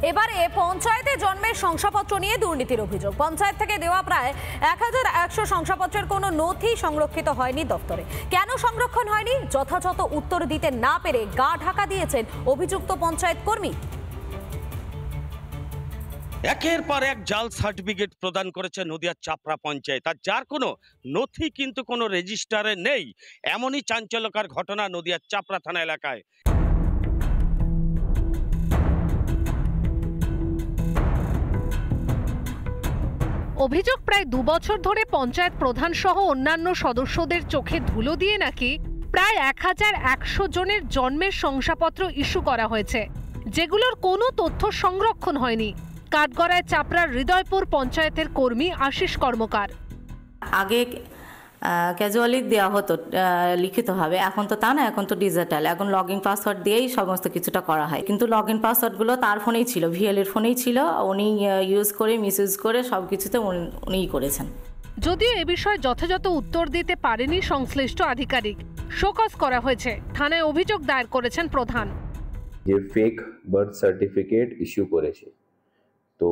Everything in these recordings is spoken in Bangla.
এবারে পঞ্চায়েতে জন্মের শংসাপত্র নিয়ে দুর্নীতির অভিযোগ। পঞ্চায়েত থেকে দেওয়া প্রায় 1100 শংসাপত্রের কোনো নথি সংরক্ষিত হয়নি দপ্তরে। কেন সংরক্ষণ হয়নি যথাযথ উত্তর দিতে না পেরে গা ঢাকা দিয়েছেন অভিযুক্ত পঞ্চায়েত কর্মী। একের পর এক জাল সার্টিফিকেট প্রদান করেছে নদিয়ার চাপড়া পঞ্চায়েত, আর যার কোনো নথি কিন্তু কোনো রেজিস্টারে নেই। এমনই চাঞ্চল্যকর ঘটনা নদিয়ার চাপড়া থানা এলাকায়। অভিযোগ, প্রায় 2 বছর ধরে পঞ্চায়েত প্রধান সহ অন্যান্য সদস্যদের চোখে ধুলো দিয়ে নাকি প্রায় 1100 জনের জন্মের শংসাপত্র ইস্যু করা হয়েছে, যেগুলোর কোনো তথ্য সংরক্ষণ হয়নি। কাঠগড়ায় চাপড়ার হৃদয়পুর পঞ্চায়েতের কর্মী আশিস কর্মকার। আগে ক্যাজুয়ালি দেওয়া হতো লিখিতভাবে, এখন তো তা না, এখন তো ডিজিটাল। এখন লগ ইন পাসওয়ার্ড দিয়েই সমস্ত কিছুটা করা হয়, কিন্তু লগ ইন পাসওয়ার্ডগুলো তার ফোনেই ছিল, ভিএলের ফোনেই ছিল। উনি ইউজ করে মিসইউজ করে সব কিছুতে উনিই করেছেন। যদিও এ বিষয়ে যথাযথ উত্তর দিতে পারেনি সংশ্লিষ্ট আধিকারিক, শোকজ করা হয়েছে। থানায় অভিযোগ দায়ের করেছেন প্রধান। যে ফেক বার্থ সার্টিফিকেট ইস্যু করেছে, তো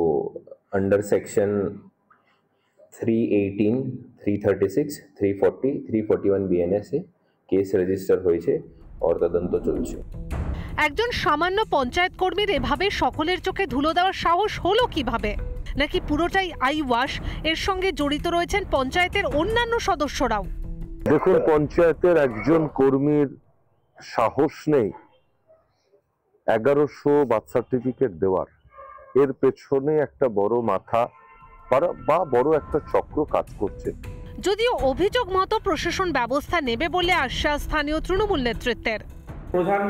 আন্ডার সেকশন 318, 336, 340, 341 BNS এ কেস রেজিস্টার হয়েছে আর তদন্ত চলছে। একজন সামান্য পঞ্চায়েত কর্মীর এভাবে সকলের চোখে ধুলো দেওয়ার সাহস হলো কিভাবে? নাকি পুরোটাই আই ওয়াশ? এর সঙ্গে জড়িত রয়েছেন পঞ্চায়েতের অন্যান্য সদস্যরাও। দেখুন, পঞ্চায়েতের একজন কর্মীর সাহস নেই 1100 বার্থ সার্টিফিকেট দেওয়ার। এর পেছনে একটা বড় মাথা বা বড় একটা চক্র কাজ করছে। যদিও অভিযোগ মতো প্রশাসন ব্যবস্থা নেবে বলে আশ্বাস স্থানীয় তৃণমূল নেতৃত্বের। প্রধান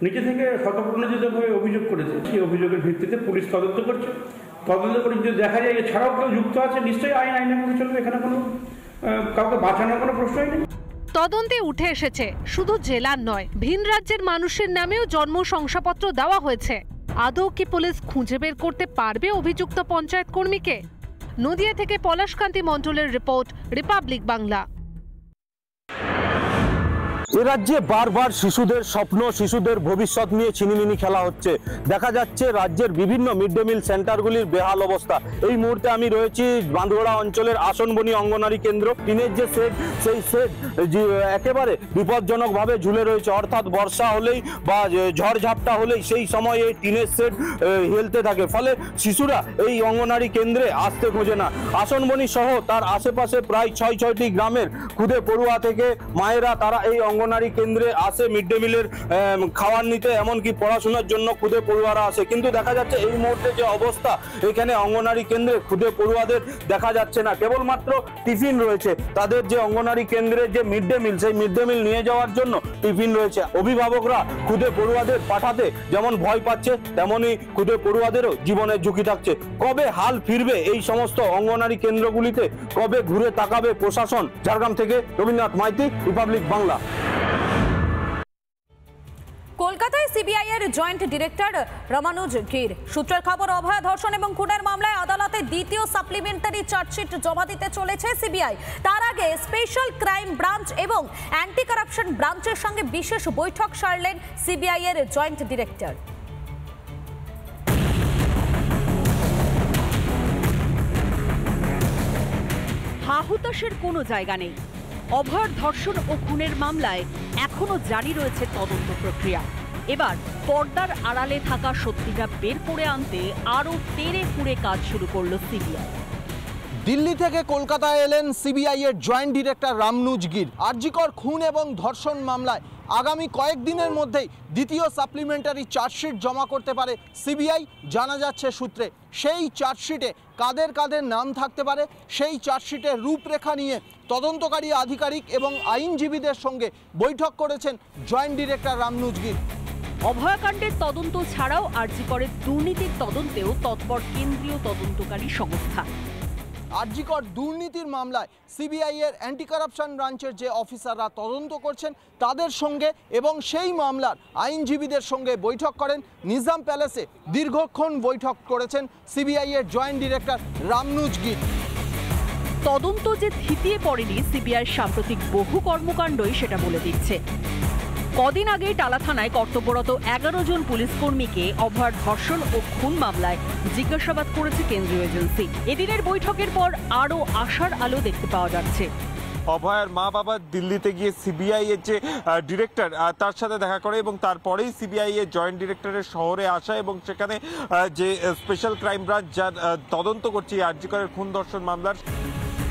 নিজে থেকে স্বতঃপ্রণোদিতভাবে অভিযোগ করেছে, সেই অভিযোগের ভিত্তিতে পুলিশ তদন্ত করছে। তদন্ত করে যদি দেখা যায় এছাড়াও কেউ যুক্ত আছে, নিশ্চয়ই আইনের মধ্যে চলবে। এখানে কোনো কাউকে বাঁচানোর কোনো প্রশ্নই নেই। তদন্তে উঠে এসেছে শুধু জেলার নয়, ভিন রাজ্যের মানুষের নামেও জন্ম শংসাপত্র দেওয়া হয়েছে। আদৌ কি পুলিশ খুঁজে বের করতে পারবে অভিযুক্ত পঞ্চায়েত কর্মীকে? নদিয়া থেকে পলাশকান্তি মণ্ডলের রিপোর্ট, রিপাবলিক বাংলা। এ রাজ্যে বারবার শিশুদের স্বপ্ন, শিশুদের ভবিষ্যৎ নিয়ে ছিনিমিনি খেলা হচ্ছে। দেখা যাচ্ছে রাজ্যের বিভিন্ন মিড ডে মিল সেন্টারগুলির বেহাল অবস্থা। এই মুহূর্তে আমি রয়েছি বাঁধগড়া অঞ্চলের আসনবনি অঙ্গনারী কেন্দ্র। টিনের যে শেড, সেই শেড একেবারে বিপজ্জনকভাবে ঝুলে রয়েছে। অর্থাৎ বর্ষা হলেই বা ঝড়ঝাপটা হলেই সেই সময় এই টিনের শেড হেলতে থাকে, ফলে শিশুরা এই অঙ্গনারী কেন্দ্রে আসতে খোঁজে না। আসনবনি সহ তার আশেপাশে প্রায় 6টি গ্রামের খুদে পড়ুয়া থেকে মায়েরা তারা এই অঙ্গনারী কেন্দ্রে আসে মিড ডে মিলের খাবার নিতে, এমনকি পড়াশোনার জন্য খুদে পড়ুয়ারা আসে। কিন্তু দেখা যাচ্ছে এই মুহূর্তে যে অবস্থা, এখানে অঙ্গনারী কেন্দ্রে খুদে পড়ুয়াদের দেখা যাচ্ছে না। কেবলমাত্র টিফিন রয়েছে, তাদের যে অঙ্গনারী কেন্দ্রের যে মিড ডে মিল, সেই মিড ডে মিল নিয়ে যাওয়ার জন্য টিফিন রয়েছে। অভিভাবকরা খুদে পড়ুয়াদের পাঠাতে যেমন ভয় পাচ্ছে, তেমনই খুদে পড়ুয়াদেরও জীবনের ঝুঁকি থাকছে। কবে হাল ফিরবে এই সমস্ত অঙ্গনারী কেন্দ্রগুলিতে? কবে ঘুরে তাকাবে প্রশাসন? ঝাড়গ্রাম থেকে রবীন্দ্রনাথ মাইতি, রিপাবলিক বাংলা। কলকাতায় সিবিআই এর জয়েন্ট ডিরেক্টর রমানুজ গির সূত্রের খবর, অভয়া ধর্ষণ এবং খুনের মামলায় আদালতে দ্বিতীয় সাপ্লিমেন্টারি চার্জশিট জমা দিতে চলেছে সিবিআই। তার আগে স্পেশাল ক্রাইম ব্রাঞ্চ এবং অ্যান্টি কারাপশন ব্রাঞ্চের সঙ্গে বিশেষ বৈঠক সারলেন সিবিআই এর জয়েন্ট ডিরেক্টর। হাহুতাশের কোনো জায়গা নেই। অভয়ার ধর্ষণ ও খুনের মামলায় এখনো জারি রয়েছে তদন্ত প্রক্রিয়া। এবার পর্দার আড়ালে থাকা সত্যিটা বের করে আনতে আরও তেড়ে ফুঁড়ে কাজ শুরু করলো সিবিআই। দিল্লি থেকে কলকাতায় এলেন সিবিআই এর জয়েন্ট ডিরেক্টর রমানুজ গির। আরজিকর খুন এবং ধর্ষণ মামলায় আগামী কয়েকদিনের মধ্যেই দ্বিতীয় সাপ্লিমেন্টারি চার্জশিট জমা করতে পারে সিবিআই, জানা যাচ্ছে সূত্রে। সেই চার্জশিটে কাদের কাদের নাম থাকতে পারে, সেই চার্জশিটের রূপরেখা নিয়ে তদন্তকারী আধিকারিক এবং আইনজীবীদের সঙ্গে বৈঠক করেছেন জয়েন্ট ডিরেক্টর রমানুজ গির। অভয়াকাণ্ডের তদন্ত ছাড়াও আরজিকরের দুর্নীতির তদন্তেও তৎপর কেন্দ্রীয় তদন্তকারী সংস্থা। আরজিকর দুর্নীতির মামলায় সিবিআই এর অ্যান্টি কারাপশন ব্রাঞ্চের যে অফিসাররা তদন্ত করছেন তাদের সঙ্গে এবং সেই মামলার আইনজীবীদের সঙ্গে বৈঠক করেন নিজাম প্যালেসে। দীর্ঘক্ষণ বৈঠক করেছেন সিবিআই এর জয়েন্ট ডিরেক্টর রমানুজ গির। তদন্ত যে থিতিয়ে পড়েনি সিবিআইয়ের সাম্প্রতিক বহু কর্মকাণ্ডই সেটা বলে দিচ্ছে। কদিন আগে টালা থানায় কর্তব্যরত 11 জন পুলিশ কর্মীকে অভয়ার ধর্ষণ ও খুন মামলায় জিজ্ঞাসাবাদ করেছে কেন্দ্রীয় এজেন্সি। এদিনের বৈঠকের পর আরও আশার আলো দেখতে পাওয়া যাচ্ছে। অভয়ার মা বাবা দিল্লিতে গিয়ে সিবিআই এর যে ডিরেক্টর তার সাথে দেখা করে এবং তারপরেই সিবিআই এর জয়েন্ট ডিরেক্টরের শহরে আসা এবং সেখানে যে স্পেশাল ক্রাইম ব্রাঞ্চ যার তদন্ত করছে আরজি করের খুন ধর্ষণ মামলার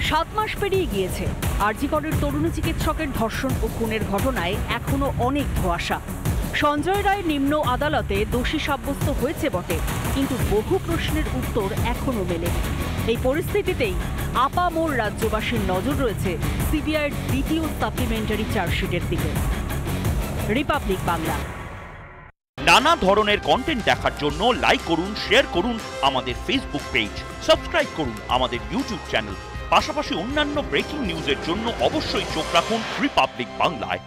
7 মাস পেরিয়ে গিয়েছে। আরজি করের তরুণী চিকিৎসকের ধর্ষণ ও খুনের ঘটনায় এখনো অনেক ধোঁয়াশা। সঞ্জয় রায় নিম্ন আদালতে দোষী সাব্যস্ত হয়েছে বটে, কিন্তু বহু প্রশ্নের উত্তর এখনো মেলেনি। এই পরিস্থিতিতেই আপামোর রাজ্যবাসীর নজর রয়েছে সিবিআইয়ের দ্বিতীয় সাপ্লিমেন্টারি চার্জশিটের দিকে। রিপাবলিক বাংলা। নানা ধরনের কন্টেন্ট দেখার জন্য লাইক করুন, শেয়ার করুন আমাদের ফেসবুক পেজ, সাবস্ক্রাইব করুন আমাদের ইউটিউব চ্যানেল। পাশাপাশি অন্যান্য ব্রেকিং নিউজের জন্য অবশ্যই চোখ রাখুন রিপাবলিক বাংলায়।